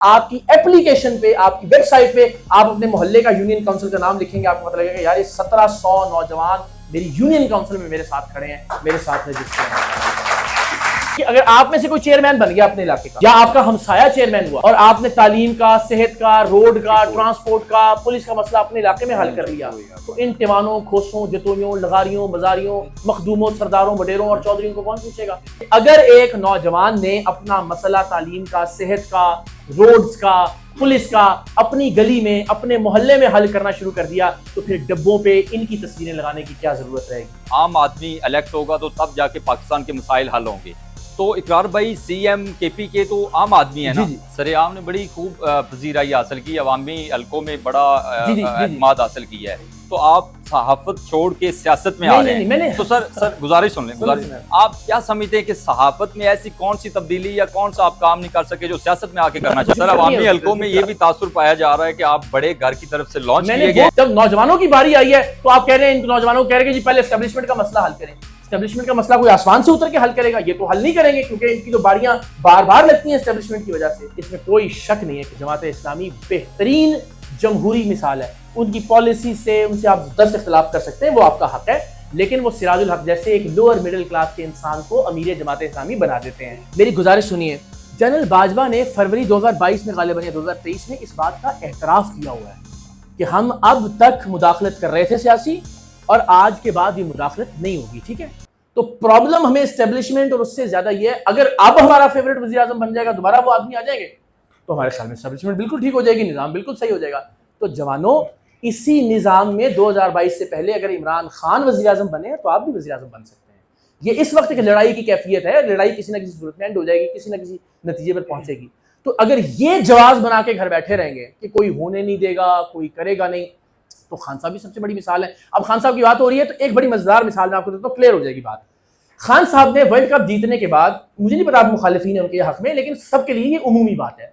آپ کی اپلیکیشن پہ، آپ کی ویب سائٹ پہ آپ اپنے محلے کا یونین کونسل کا نام لکھیں گے، آپ کو پتہ لگے گا یار یہ 1700 نوجوان میری یونین کونسل میں میرے ساتھ کھڑے ہیں، میرے ساتھ رجسٹر ہیں۔ کہ اگر آپ میں سے کوئی چیئرمین بن گیا اپنے علاقے کا، یا آپ کا ہمسایہ چیئرمین ہوا اور آپ نے تعلیم کا، صحت کا، روڈ کا، ٹرانسپورٹ کا، پولیس کا مسئلہ اپنے علاقے میں حل کر لیا، تو ان تیوانوں، کھوسوں، جتوئیوں، لغاریوں، بازاریوں، مخدوموں، سرداروں، وڈیروں اور چودھریوں کو کون پوچھے گا؟ اگر ایک نوجوان نے اپنا مسئلہ تعلیم کا، صحت کا، روڈز کا، پولیس کا اپنی گلی میں، اپنے محلے میں حل کرنا شروع کر دیا، تو پھر ڈبوں پہ ان کی تصویریں لگانے کی کیا ضرورت رہے گی؟ عام آدمی الیکٹ ہوگا تو تب جا کے پاکستان کے مسائل حل ہوں گے۔ تو اقرار بھائی سی ایم کے پی کے تو عام آدمی ہے نا، سر عام نے بڑی خوب پذیرائی حاصل کی، عوامی حلقوں میں بڑا اعتماد حاصل کیا ہے، تو آپ صحافت چھوڑ کے سیاست میں آ رہے ہیں، تو سر گزارش سن لیں، آپ کیا سمجھتے ہیں کہ صحافت میں ایسی کون سی تبدیلی یا کون سا آپ کام نہیں کر سکے جو سیاست میں آ کے کرنا چاہتے ہیں؟ سر عوامی حلقوں میں یہ بھی تاثر پایا جا رہا ہے کہ آپ بڑے گھر کی طرف سے لانچ کیے گئے۔ جب نوجوانوں کی باری آئی ہے تو آپ کہہ رہے ہیں ان نوجوانوں کو کہہ رہے ہیں کہ جی پہلے اسٹیبلشمنٹ کا مسئلہ حل کریں۔ اسٹیبلشمنٹ کا مسئلہ کوئی آسمان سے اتر کے حل کرے گا؟ یہ تو حل نہیں کریں گے، کیونکہ ان کی جو باریاں بار بار لگتی ہیں اسٹیبلشمنٹ کی وجہ سے۔ اس میں کوئی شک نہیں ہے کہ جماعت اسلامی بہترین جمہوری مثال ہے، ان کی پالیسی سے ان سے آپ 10 اختلاف کر سکتے ہیں، وہ آپ کا حق ہے، لیکن وہ سراج الحق جیسے ایک لوور مڈل کلاس کے انسان کو امیر جماعت اسلامی بنا دیتے ہیں۔ میری گزارش سنیے، جنرل باجوہ نے فروری 2022 میں غالباً 2023 میں اس بات کا اعتراف کیا ہوا ہے کہ ہم اب تک مداخلت کر رہے تھے سیاسی، اور آج کے بعد یہ مداخلت نہیں ہوگی، ٹھیک ہے؟ تو پرابلم ہمیں اسٹیبلشمنٹ اور اس سے زیادہ یہ ہے، اگر اب ہمارا فیورٹ وزیر اعظم بن جائے گا، دوبارہ وہ آدمی آ جائیں گے، تو ہمارے خیال میں اسٹیبلشمنٹ بالکل ٹھیک ہو جائے گی، نظام بالکل صحیح ہو جائے گا۔ تو جوانوں، اسی نظام میں 2022 سے پہلے اگر عمران خان وزیر اعظم بنے تو آپ بھی وزیر اعظم بن سکتے ہیں۔ یہ اس وقت ایک لڑائی کی کیفیت ہے، لڑائی کسی نہ کسی صورت میں اینڈ ہو جائے گی، کسی نہ کسی نتیجے پر پہنچے گی۔ تو اگر یہ جواز بنا کے گھر بیٹھے رہیں گے کہ کوئی ہونے نہیں دے گا، کوئی کرے گا نہیں، تو خان صاحب بھی سب سے بڑی مثال ہے۔ اب خان صاحب کی بات ہو رہی ہے تو ایک بڑی مزیدار مثال میں آپ کو دیتا ہوں، کلیئر ہو جائے گی بات۔ خان صاحب نے ورلڈ کپ جیتنے کے بعد، مجھے نہیں پتا آپ مخالفین ہیں ان کے حق میں، لیکن سب کے لیے یہ عمومی بات ہے،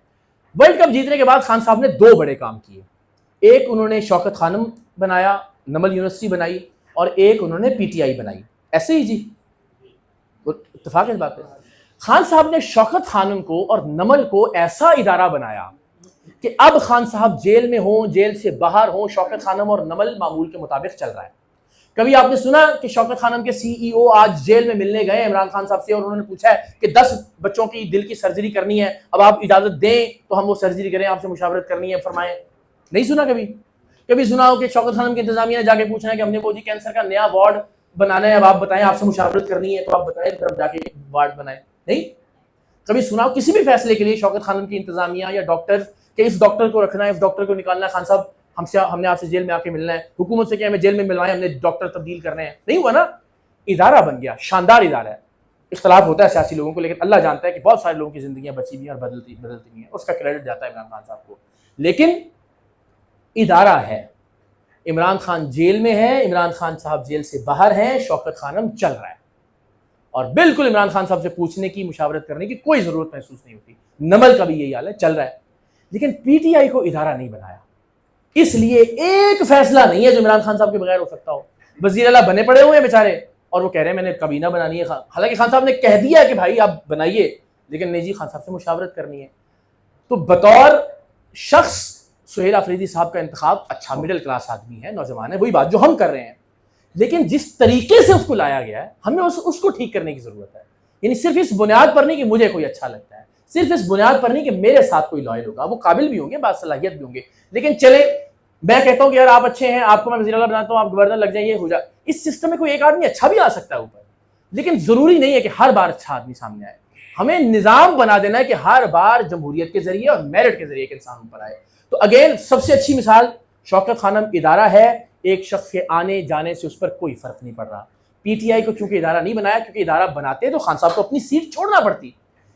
ورلڈ کپ جیتنے کے بعد خان صاحب نے 2 بڑے کام کیے۔ ایک انہوں نے شوکت خانم بنایا، نمل یونیورسٹی بنائی، اور ایک انہوں نے پی ٹی آئی بنائی، ایسے ہی جی اتفاق اس بات پہ۔ خان صاحب نے شوکت خانم کو اور نمل کو ایسا ادارہ بنایا کہ اب خان صاحب جیل میں ہوں، جیل سے باہر ہوں، شوکت خانم اور نمل معمول کے مطابق چل رہا ہے۔ کبھی آپ نے سنا کہ شوکت خانم کے سی ای او آج جیل میں ملنے گئے عمران خان صاحب سے اور انہوں نے پوچھا ہے کہ 10 بچوں کی دل کی سرجری کرنی ہے، اب آپ اجازت دیں تو ہم وہ سرجری کریں، آپ سے مشاورت کرنی ہے، فرمائیں؟ نہیں سنا کبھی؟ کبھی سنا ہو کہ شوکت خانم کی انتظامیہ نے جا کے پوچھنا ہے کہ ہم نے وہ جی کینسر کا نیا وارڈ بنانا ہے، اب آپ بتائیں، آپ سے مشاورت کرنی ہے تو آپ بتائیں، طرف جا کے وارڈ بنائیں؟ نہیں کبھی سنا ہو کسی بھی فیصلے کے لیے شوکت خانم کی انتظامیہ یا ڈاکٹر کہ اس ڈاکٹر کو رکھنا ہے، اس ڈاکٹر کو نکالنا ہے، خان صاحب ہم نے آپ سے جیل میں آ کے ملنا ہے، حکومت سے کہ ہمیں جیل میں ملوائیں، ہم نے ڈاکٹر تبدیل کرنے ہیں؟ نہیں ہوا نا، ادارہ بن گیا، شاندار ادارہ ہے۔ اختلاف ہوتا ہے سیاسی لوگوں کو، لیکن اللہ جانتا ہے کہ بہت سارے لوگوں کی زندگیاں بچی بھی ہیں اور بدلتی بھی ہیں، اس کا کریڈٹ جاتا ہے عمران خان صاحب کو، لیکن ادارہ ہے۔ عمران خان جیل میں ہے، عمران خان صاحب جیل سے باہر ہیں، شوکت خانم چل رہا ہے، اور بالکل عمران خان صاحب سے پوچھنے کی، مشاورت کرنے کی کوئی ضرورت محسوس نہیں ہوتی۔ نمل کا بھی یہی حال ہے، چل رہا ہے، لیکن پی ٹی آئی کو ادارہ نہیں بنایا، اس لیے ایک فیصلہ نہیں ہے جو عمران خان صاحب کے بغیر ہو سکتا ہو۔ وزیر اعلیٰ بنے پڑے ہوئے ہیں بیچارے، اور وہ کہہ رہے ہیں میں نے کابینہ بنانی ہے، حالانکہ خان صاحب نے کہہ دیا ہے کہ بھائی آپ بنائیے، لیکن نہیں جی خان صاحب سے مشاورت کرنی ہے۔ تو بطور شخص سہیل آفریدی صاحب کا انتخاب اچھا مڈل کلاس آدمی ہے، نوجوان ہے، وہی بات جو ہم کر رہے ہیں، لیکن جس طریقے سے اس کو لایا گیا ہے ہمیں اس کو ٹھیک کرنے کی ضرورت ہے۔ یعنی صرف اس بنیاد پر نہیں کہ مجھے کوئی اچھا لگتا ہے، صرف اس بنیاد پر نہیں کہ میرے ساتھ کوئی لائل ہوگا، وہ قابل بھی ہوں گے، باصلاحیت بھی ہوں گے، لیکن چلے میں کہتا ہوں کہ یار آپ اچھے ہیں، آپ کو میں وزیر اعلیٰ بناتا ہوں، آپ گورنر لگ جائیں، یہ ہو جائے، اس سسٹم میں کوئی ایک آدمی اچھا بھی آ سکتا ہے اوپر، لیکن ضروری نہیں ہے کہ ہر بار اچھا آدمی سامنے آئے۔ ہمیں نظام بنا دینا ہے کہ ہر بار جمہوریت کے ذریعے اور میرٹ کے ذریعے ایک انسان اوپر آئے۔ تو اگین سب سے اچھی مثال شوکت خانم ادارہ ہے، ایک شخص کے آنے جانے سے اس پر کوئی فرق نہیں پڑ رہا۔ پی ٹی آئی کو چونکہ ادارہ نہیں بنایا، کیونکہ ادارہ بناتے تو خان صاحب کو اپنی سیٹ چھوڑنا پڑتی۔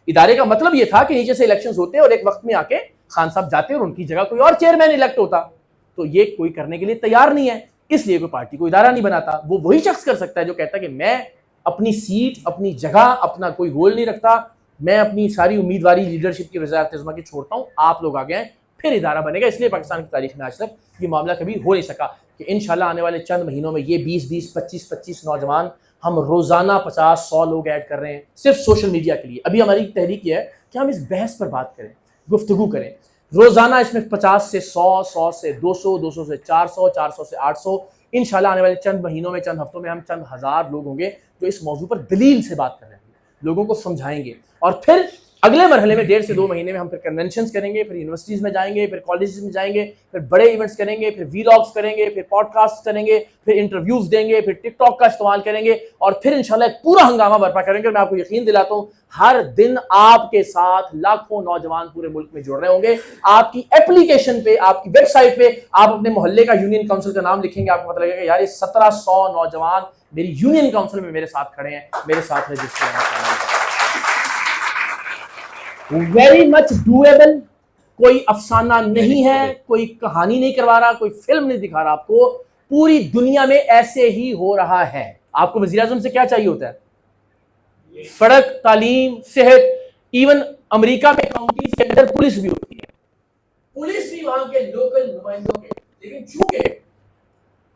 ادارے کا مطلب یہ تھا کہ نیچے سے الیکشنز ہوتے اور ایک وقت میں آ کے خان صاحب جاتے اور ان کی جگہ کوئی اور چیئرمین الیکٹ ہوتا، تو یہ کوئی کرنے کے لیے تیار نہیں ہے، اس لیے کوئی پارٹی کو ادارہ نہیں بناتا۔ وہ وہی شخص کر سکتا ہے جو کہتا ہے کہ میں اپنی سیٹ، اپنی جگہ، اپنا کوئی گول نہیں رکھتا، میں اپنی ساری امیدواری لیڈرشپ کی وزارت عظمیٰ کی چھوڑتا ہوں، آپ لوگ آگے ہیں، پھر ادارہ بنے گا۔ اس لیے پاکستان کی تاریخ میں آج تک یہ معاملہ کبھی ہو نہیں سکا کہ انشاءاللہ آنے والے چند مہینوں میں یہ 20 25 نوجوان ہم روزانہ 50 100 لوگ ایڈ کر رہے ہیں صرف سوشل میڈیا کے لیے۔ ابھی ہماری تحریک یہ ہے کہ ہم اس بحث پر بات کریں گفتگو کریں. روزانہ اس میں 50 سے 100، 100 سے 200، 200 سے 400، 400 سے 800. انشاءاللہ آنے والے چند مہینوں میں، چند ہفتوں میں ہم چند ہزار لوگ ہوں گے جو اس موضوع پر دلیل سے بات کر رہے ہیں، لوگوں کو سمجھائیں گے. اور پھر اگلے مرحلے میں 1.5 سے 2 مہینے میں ہم پھر کنونشنز کریں گے، پھر یونیورسٹیز میں جائیں گے، پھر کالجز میں جائیں گے، پھر بڑے ایونٹس کریں گے، پھر ویلاگس کریں گے، پھر پوڈ کاسٹ کریں گے، پھر انٹرویوز دیں گے، پھر ٹک ٹاک کا استعمال کریں گے، اور پھر انشاءاللہ ایک پورا ہنگامہ برپا کریں گے. میں آپ کو یقین دلاتا ہوں ہر دن آپ کے ساتھ لاکھوں نوجوان پورے ملک میں جڑ رہے ہوں گے. آپ کی اپلیکیشن پہ، آپ کی ویب سائٹ پہ آپ اپنے محلے کا یونین کونسل کا نام لکھیں گے، آپ کو پتہ لگے گا یار یہ 1700 نوجوان میری یونین کونسل میں میرے ساتھ کھڑے ہیں، میرے ساتھ رجسٹر ہیں. Very much doable. کوئی افسانہ نہیں ہے، کوئی کہانی نہیں کروا رہا، کوئی فلم نہیں دکھا رہا آپ کو. پوری دنیا میں ایسے ہی ہو رہا ہے. آپ کو وزیر اعظم سے کیا چاہیے ہوتا ہے؟ سڑک، تعلیم، صحت. ایون امریکہ میں کاؤنٹیز کے اندر پولیس بھی ہوتی ہے، پولیس بھی وہاں کے لوکل نمائندوں کے. لیکن چونکہ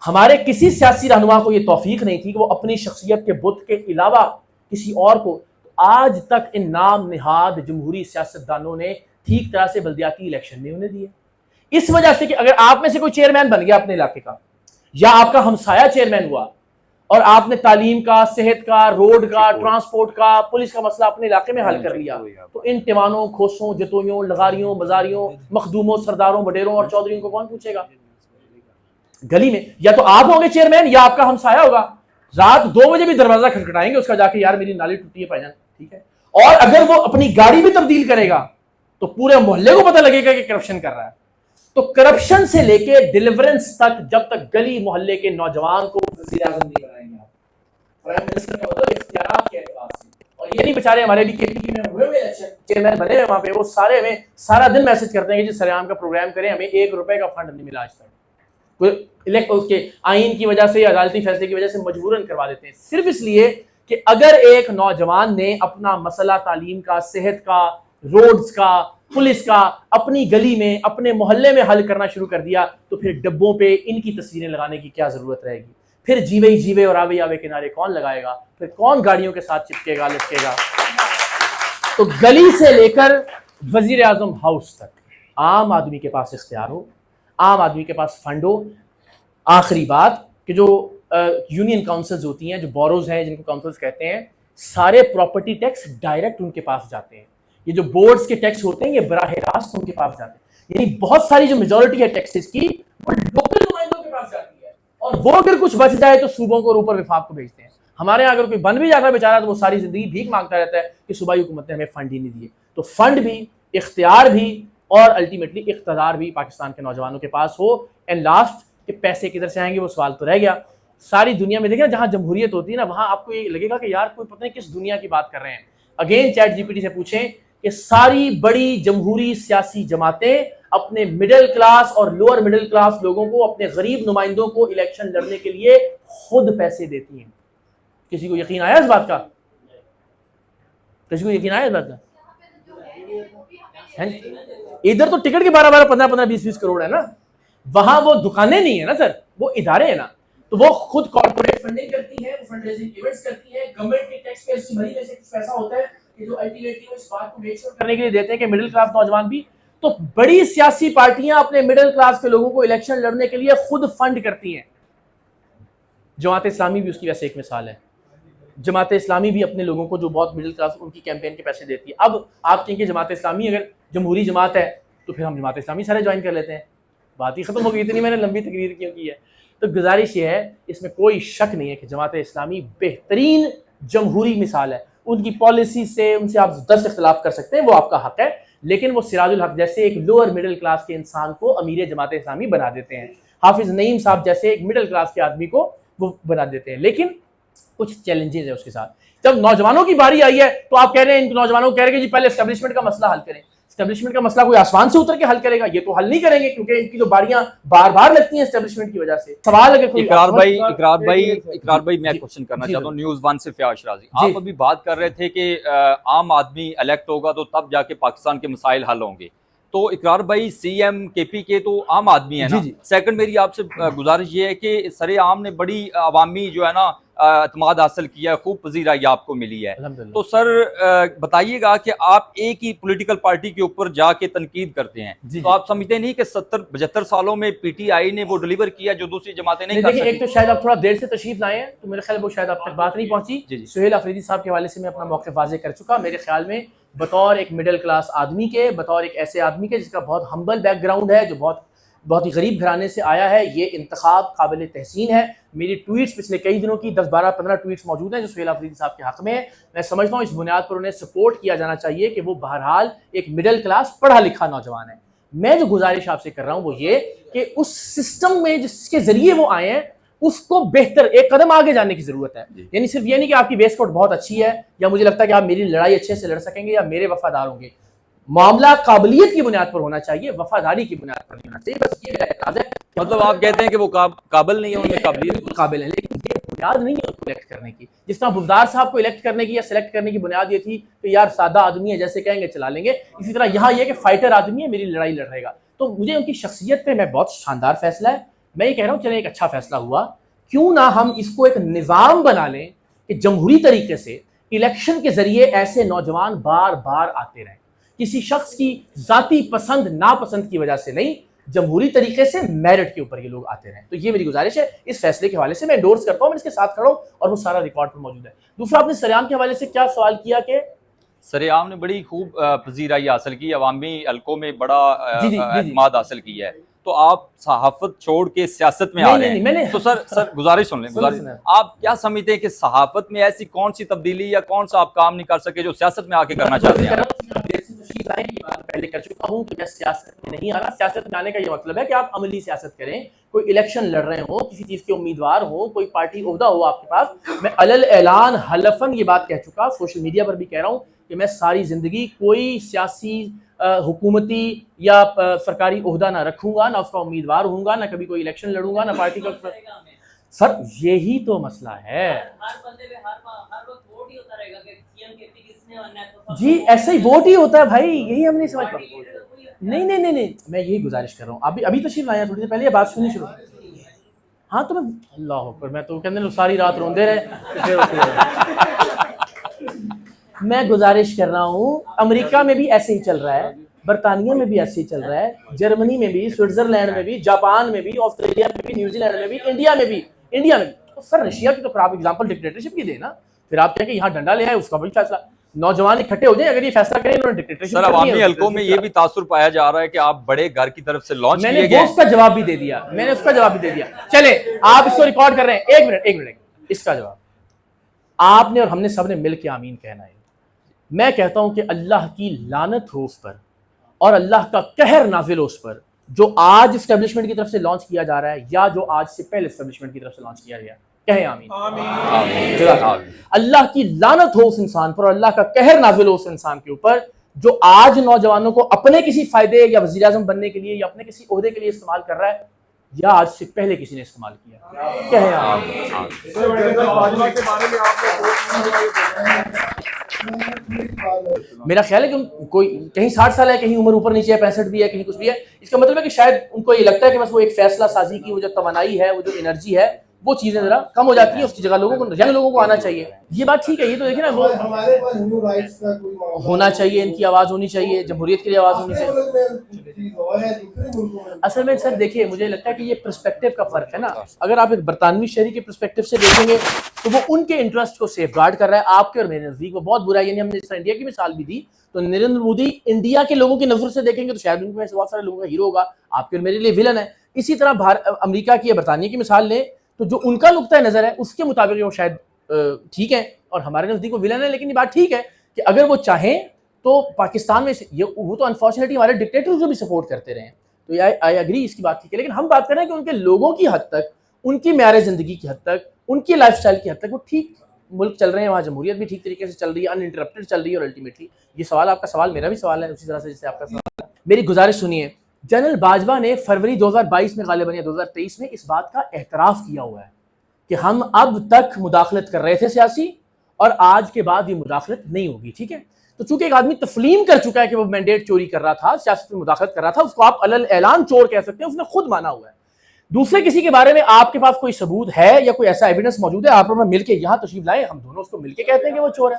ہمارے کسی سیاسی رہنما کو یہ توفیق نہیں تھی کہ وہ اپنی شخصیت کے بت کے علاوہ کسی اور کو، آج تک ان نام نہاد جمہوری سیاستدانوں نے ٹھیک طرح سے بلدیاتی الیکشن نہیں ہونے دیے. اس وجہ سے کہ اگر آپ میں سے کوئی چیئرمین بن گیا اپنے علاقے کا، یا آپ کا ہمسایہ چیئرمین ہوا اور آپ نے تعلیم کا، صحت کا، روڈ کا، ٹرانسپورٹ کا، پولیس کا مسئلہ اپنے علاقے میں حل کر لیا، تو ان ٹیوانوں، کھوسوں، جتوئیوں، لغاریوں، بازاریوں، مخدوموں، سرداروں، بڈیروں اور چودھریوں کو کون پوچھے گا گلی میں؟ یا تو آپ ہوں گے چیئرمین یا آپ کا ہمسایہ ہوگا. رات 2 بجے بھی دروازہ کھٹکھٹائیں گے اس کا جا کے، یار میری نالی ٹوٹی ہے بھائی جان، ٹھیک ہے. اور اگر وہ اپنی گاڑی بھی تبدیل کرے گا تو پورے محلے کو پتہ لگے گا کہ کرپشن کر رہا ہے. تو کرپشن سے لے کے ڈیلیورنس تک، جب تک گلی محلے کے نوجوان کو وزیر اعظم نہیں بنائیں گے آپ، پرائم منسٹر کا مطلب اختیارات کے اعتبار سے. اور یہ نہیں بیچارے ہمارے بھی کے پی میں ہوئے الیکشن چیئرمین بنے ہوئے وہاں پہ، وہ سارے ہمیں سارا دن میسج کرتے ہیں کہ جی سریام کا پروگرام کریں، ہمیں 1 روپے کا فنڈ نہیں ملا آج تک. اس کے آئین کی وجہ سے یا عدالتی فیصلے کی وجہ سے مجبوراً کروا دیتے ہیں، صرف اس لیے کہ اگر ایک نوجوان نے اپنا مسئلہ تعلیم کا، صحت کا، روڈز کا، پولیس کا اپنی گلی میں، اپنے محلے میں حل کرنا شروع کر دیا، تو پھر ڈبوں پہ ان کی تصویریں لگانے کی کیا ضرورت رہے گی؟ پھر جیوے ہی جیوے اور آوے آوے کے نعرے کون لگائے گا؟ پھر کون گاڑیوں کے ساتھ چپکے گا، لٹکے گا؟ تو گلی سے لے کر وزیر اعظم ہاؤس تک عام آدمی کے پاس اختیار ہو، عام آدمی کے پاس فنڈ ہو. آخری بات کہ جو یونین کاؤنسلز ہوتی ہیں، جو بوروز ہیں جن کو کاؤنسلز کہتے ہیں، سارے پراپرٹی ٹیکس ڈائریکٹ ان کے پاس جاتے ہیں. یہ جو بورڈز کے ٹیکس ہوتے ہیں یہ براہ راست ان کے پاس جاتے ہیں. یعنی بہت ساری جو میجورٹی ہے ٹیکسز کی وہ لوکل نمائندوں کے پاس جاتی ہے، اور وہ اگر کچھ بچ جائے تو صوبوں کو اور اوپر وفاق کو بھیجتے ہیں. ہمارے یہاں اگر کوئی بن بھی جاتا ہے بیچارہ تو وہ ساری زندگی بھیک مانگتا رہتا ہے کہ صوبائی حکومت نے ہمیں فنڈ ہی نہیں دیے. تو فنڈ بھی، اختیار بھی، اور الٹیمیٹلی اقتدار بھی پاکستان کے نوجوانوں کے پاس ہو. اینڈ لاسٹ کہ پیسے کدھر سے آئیں گے وہ سوال تو رہ گیا. ساری دنیا میں دیکھیں جہاں جمہوریت ہوتی ہے نا، وہاں آپ کو یہ لگے گا کہ یار کوئی پتہ نہیں کس دنیا کی بات کر رہے ہیں. Again chat G P T سے پوچھیں کہ ساری بڑی جمہوری سیاسی جماعتیں اپنے مڈل کلاس اور لوور مڈل کلاس لوگوں کو، اپنے غریب نمائندوں کو الیکشن لڑنے کے لیے خود پیسے دیتی ہیں. کسی کو یقین آیا اس بات کا؟ کسی کو یقین آیا اس بات کا؟ ادھر تو ٹکٹ کے 12 15 15 20 کروڑ ہے نا، وہاں وہ دکانیں نہیں ہیں نا سر، وہ ادارے ہیں نا. تو وہ خود کارپوریٹ فنڈنگ کرتی ہے، فنڈ ریزنگ ایونٹس کرتی ہے، گورنمنٹ کے ٹیکس پیئرز کی بھری میں سے کچھ پیسہ ہوتا ہے کہ جو الٹیمیٹلی اس بات کو میک شور کرنے کے لیے دیتے ہیں کہ مڈل کلاس نوجوان بھی. تو بڑی سیاسی پارٹیاں اپنے مڈل کلاس کے لوگوں کو الیکشن لڑنے کے لیے خود فنڈ کرتی ہیں. جماعت اسلامی بھی اس کی ویسے ایک مثال ہے. جماعت اسلامی بھی اپنے لوگوں کو جو بہت مڈل کلاس ان کی کیمپین کے پیسے دیتی ہے. اب آپ کہیں کہ جماعت اسلامی اگر جمہوری جماعت ہے تو پھر ہم جماعت اسلامی سارے جوائن کر لیتے ہیں، بات ہی ختم ہو گئی. اتنی میں نے لمبی تقریر کیوں کی ہے؟ تو گزارش یہ ہے، اس میں کوئی شک نہیں ہے کہ جماعت اسلامی بہترین جمہوری مثال ہے. ان کی پالیسی سے ان سے آپ 10 اختلاف کر سکتے ہیں، وہ آپ کا حق ہے، لیکن وہ سراج الحق جیسے ایک لوور مڈل کلاس کے انسان کو امیر جماعت اسلامی بنا دیتے ہیں. حافظ نعیم صاحب جیسے ایک مڈل کلاس کے آدمی کو وہ بنا دیتے ہیں. لیکن کچھ چیلنجز ہیں اس کے ساتھ. جب نوجوانوں کی باری آئی ہے تو آپ کہہ رہے ہیں، ان نوجوانوں کو کہہ رہے ہیں کہ جی پہلے اسٹیبلشمنٹ کا مسئلہ حل کریں. اسٹیبلشمنٹ کا مسئلہ کوئی آسمان سے اتر کے حل کرے گا؟ یہ تو حل نہیں کریں گے کیونکہ ان کی جو باریاں بار بار لگتی ہیں اسٹیبلشمنٹ کی وجہ سے. سوال اگر کوئی اقرار بھائی میں کوشچن کرنا چاہتا ہوں نیوز 1 سے فیاض شرازی. آپ ابھی بات کر رہے تھے کہ عام آدمی الیکٹ ہوگا تو تب جا کے پاکستان کے مسائل حل ہوں گے. تو اقرار بھائی سی ایم کے پی کے تو عام آدمی ہے نا. سیکنڈ میری آپ سے گزارش یہ ہے کہ سر عام نے بڑی عوامی جو ہے نا اعتماد حاصل کیا ہے، خوب پذیرائی آپ کو ملی ہے. تو سر بتائیے گا کہ آپ ایک ہی پولیٹیکل پارٹی کے اوپر جا کے تنقید کرتے ہیں تو آپ سمجھتے نہیں کہ 70-75 سالوں میں پی ٹی آئی نے وہ ڈلیور کیا جو دوسری جماعتیں نہیں کر سکتی؟ ایک تو شاید آپ تھوڑا دیر سے تشریف لائے ہیں تو میرے خیال وہ شاید آپ تک بات نہیں پہنچی. سہیل آفریدی صاحب کے حوالے سے میں اپنا موقف واضح کر چکا. میرے خیال میں بطور ایک مڈل کلاس آدمی کے، بطور ایک ایسے آدمی کے جس کا بہت ہمبل بیک گراؤنڈ ہے، جو بہت ہی غریب گھرانے سے آیا ہے، یہ انتخاب قابل تحسین ہے. میری ٹویٹس پچھلے کئی دنوں کی 10-12-15 ٹویٹس موجود ہیں جو سہیل آفریدی صاحب کے حق میں ہے. میں سمجھتا ہوں اس بنیاد پر انہیں سپورٹ کیا جانا چاہیے کہ وہ بہرحال ایک مڈل کلاس پڑھا لکھا نوجوان ہے. میں جو گزارش آپ سے کر رہا ہوں وہ یہ کہ اس سسٹم میں جس کے ذریعے وہ آئے ہیں اس کو بہتر ایک قدم آگے جانے کی ضرورت ہے. یعنی صرف یہ نہیں کہ آپ کی بیس کوٹ بہت اچھی ہے یا مجھے لگتا ہے کہ آپ میری لڑائی اچھے سے لڑ سکیں گے یا میرے وفادار ہوں گے. معاملہ قابلیت کی بنیاد پر ہونا چاہیے، وفاداری کی بنیاد پر نہیں ہونا چاہیے. بس یہ میرا اعتراض ہے. مطلب آپ کہتے ہیں کہ وہ قابل نہیں ہے، ان میں قابلیت قابل ہے لیکن یہ بنیاد نہیں ہے ان کو الیکٹ کرنے کی. جس طرح بزدار صاحب کو الیکٹ کرنے کی یا سلیکٹ کرنے کی بنیاد یہ تھی کہ یار سادہ آدمی ہے، جیسے کہیں گے چلا لیں گے، اسی طرح یہاں یہ کہ فائٹر آدمی ہے، میری لڑائی لڑ رہے گا. تو مجھے ان کی شخصیت پہ میں بہت شاندار فیصلہ ہے. میں یہ کہہ رہا ہوں چلیں ایک اچھا فیصلہ ہوا، کیوں نہ ہم اس کو ایک نظام بنا لیں کہ جمہوری طریقے سے الیکشن کے ذریعے ایسے نوجوان بار بار آتے رہیں، کسی شخص کی ذاتی پسند ناپسند کی وجہ سے نہیں، جمہوری طریقے سے میرٹ کے اوپر یہ لوگ آتے رہیں. تو یہ میری گزارش ہے. اس فیصلے کے حوالے سے میں انڈورس کرتا ہوں، میں اس کے ساتھ کھڑا ہوں اور وہ سارا ریکارڈ پر موجود ہے. دوسرا آپ نے سریام کے حوالے سے کیا سوال کیا کہ سریام نے بڑی خوب پذیرائی حاصل کی، عوامی حلقوں میں بڑا اعتماد حاصل کیا ہے. تو آپ صحافت چھوڑ کے سیاست میں آ رہے ہیں تو سر گزارش سن لیں. آپ کیا سمجھتے ہیں کہ صحافت میں ایسی کون سی تبدیلی یا کون سا آپ کام نہیں کر سکے جو سیاست میں آ کے کرنا چاہتے ہیں؟ پہلے کر چکا ہوں کہ میں سیاست میں نہیں آ رہا. سیاست میں آنے کا یہ مطلب ہے کہ آپ عملی سیاست کریں، کوئی الیکشن لڑ رہے ہوں، کسی چیز کے امیدوار ہوں، کوئی پارٹی عہدہ ہو آپ کے پاس. میں علل اعلان حلفاً یہ بات کہہ چکا، سوشل میڈیا پر بھی کہہ رہا ہوں کہ میں ساری زندگی کوئی سیاسی حکومتی یا سرکاری عہدہ نہ رکھوں گا، نہ اس کا امیدوار ہوں گا، نہ کبھی کوئی الیکشن لڑوں گا، نہ پارٹی کا. سر یہی تو مسئلہ ہے جی، ایسے ہی ووٹ ہی ہوتا ہے بھائی، یہی ہم نہیں سمجھ پاتے. نہیں میں یہی گزارش کر رہا ہوں. ابھی تشریف لایا تھوڑی دیر پہلے یہ بات سننی شروع. ہاں تو میں اللہ اکبر، میں تو کہنے ساری رات روندے رہے. میں گزارش کر رہا ہوں، امریکہ میں بھی ایسے ہی چل رہا ہے، برطانیہ میں بھی ایسے ہی چل رہا ہے، جرمنی میں بھی، سوئٹزرلینڈ میں بھی، جاپان میں بھی، آسٹریلیا میں بھی، نیوزی لینڈ میں بھی، انڈیا میں بھی. سر رشیا کی تو آپ ایگزامپل ڈکٹیٹرشپ کی دیں نا، پھر آپ کہیں کہ یہاں ڈنڈا لے آئے، اس کا بھی فیصلہ نوجوان اکٹھے ہو جائیں اگر یہ فیصلہ کریں انہوں نے ڈکٹیٹرشپ. سر عوامی حلقوں میں یہ بھی تاثر پایا جا رہا ہے کہ آپ بڑے گھر کی طرف سے لانچ کیے گئے. میں نے اس کا جواب بھی دے دیا. چلے آپ اس کو ریکارڈ کر رہے ہیں، ایک منٹ اس کا جواب آپ نے اور ہم نے سب نے مل کے آمین کہنا ہے. میں کہتا ہوں کہ اللہ کی لعنت ہو اس پر اور اللہ کا قہر نازل ہو اس پر جو آج اسٹیبلشمنٹ کی طرف سے لانچ کیا جا رہا ہے یا جو آج سے پہلے اسٹیبلشمنٹ کی طرف سے لانچ کیا گیا. کہیں آمین. اللہ کی لعنت ہو اس انسان پر اور اللہ کا قہر نازل ہو اس انسان کے اوپر جو آج نوجوانوں کو اپنے کسی فائدے یا وزیر اعظم بننے کے لیے یا اپنے کسی عہدے کے لیے استعمال کر رہا ہے یا آج سے پہلے کسی نے استعمال کیا. کہیں آمین. میرا خیال ہے کہ کوئی کہیں 60 سال ہے، کہیں عمر اوپر نیچے ہے، 65 بھی ہے، کہیں کچھ بھی ہے. اس کا مطلب ہے کہ شاید ان کو یہ لگتا ہے کہ بس وہ ایک فیصلہ سازی کی وہ جو توانائی ہے، وہ جو انرجی ہے، وہ چیزیں ذرا کم ہو جاتی ہیں. اس کی جگہ ینگ لوگوں کو آنا چاہیے. یہ بات ٹھیک ہے. یہ تو دیکھیں نا، وہ ہونا چاہیے، ان کی آواز ہونی چاہیے، جمہوریت کے لیے آواز ہونی چاہیے. اصل میں سر دیکھیے، مجھے لگتا ہے کہ یہ پرسپیکٹو کا فرق ہے نا. اگر آپ ایک برطانوی شہری کے پرسپیکٹو سے دیکھیں گے تو وہ ان کے انٹرسٹ کو سیف گارڈ کر رہا ہے. آپ کے اور میرے نزدیک وہ بہت برا ہے. یعنی ہم نے جس طرح انڈیا کی مثال بھی دی تو نریندر مودی انڈیا کے لوگوں کی نظر سے دیکھیں گے تو شاید ان میں سے بہت سارے لوگوں کا ہیرو ہوگا، آپ کے اور میرے لیے ولن ہے. اسی طرح امریکہ کی یا برطانیہ کی مثال لیں تو جو ان کا نقطہ نظر ہے اس کے مطابق وہ شاید ٹھیک ہے اور ہمارے نزدیک وہ ولن ہے. لیکن یہ بات ٹھیک ہے کہ اگر وہ چاہیں تو پاکستان میں وہ تو انفارچونیٹلی ہمارے ڈکٹیٹر جو بھی سپورٹ کرتے رہے ہیں تو آئی ایگری اس کی بات ٹھیک ہے. لیکن ہم بات کر رہے ہیں کہ ان کے لوگوں کی حد تک، ان کی معیار زندگی کی حد تک، ان کی لائف سٹائل کی حد تک وہ ٹھیک ملک چل رہے ہیں، وہاں جمہوریت بھی ٹھیک طریقے سے چل رہی ہے، ان انٹرپٹڈ چل رہی ہے. اور الٹیمیٹلی یہ سوال آپ کا سوال میرا بھی سوال ہے اسی طرح سے جیسے آپ کا سوال ہے. میری گزارش سنیے. جنرل باجوہ نے فروری 2022 میں غالباً یا 2023 میں اس بات کا اعتراف کیا ہوا ہے کہ ہم اب تک مداخلت کر رہے تھے سیاسی اور آج کے بعد یہ مداخلت نہیں ہوگی. ٹھیک ہے. تو چونکہ ایک آدمی تسلیم کر چکا ہے کہ وہ مینڈیٹ چوری کر رہا تھا، سیاست میں مداخلت کر رہا تھا، اس کو آپ علل اعلان چور کہہ سکتے ہیں، اس نے خود مانا ہوا ہے. دوسرے کسی کے بارے میں آپ کے پاس کوئی ثبوت ہے یا کوئی ایسا ایویڈنس موجود ہے، آپ اور میں مل کے یہاں تشریف لائیں، ہم دونوں اس کو مل کے کہتے ہیں کہ وہ چور ہے۔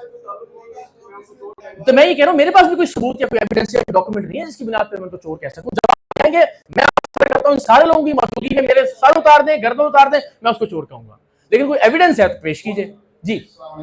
تو میں یہ کہہ رہا ہوں میرے پاس بھی کوئی ثبوت یا کوئی ایویڈنس یا ڈاکومنٹ نہیں ہے جس کی بنا پہ میں ان کو چور کہہ سکوں۔ جب آپ کہیں گے میں کرتا ہوں ان سارے لوگوں کی موجودگی میں میرے سر اتار دیں، گردن اتار دیں، میں اس کو چور کہوں گا، لیکن کوئی ایویڈنس ہے تو پیش کیجئے۔ جی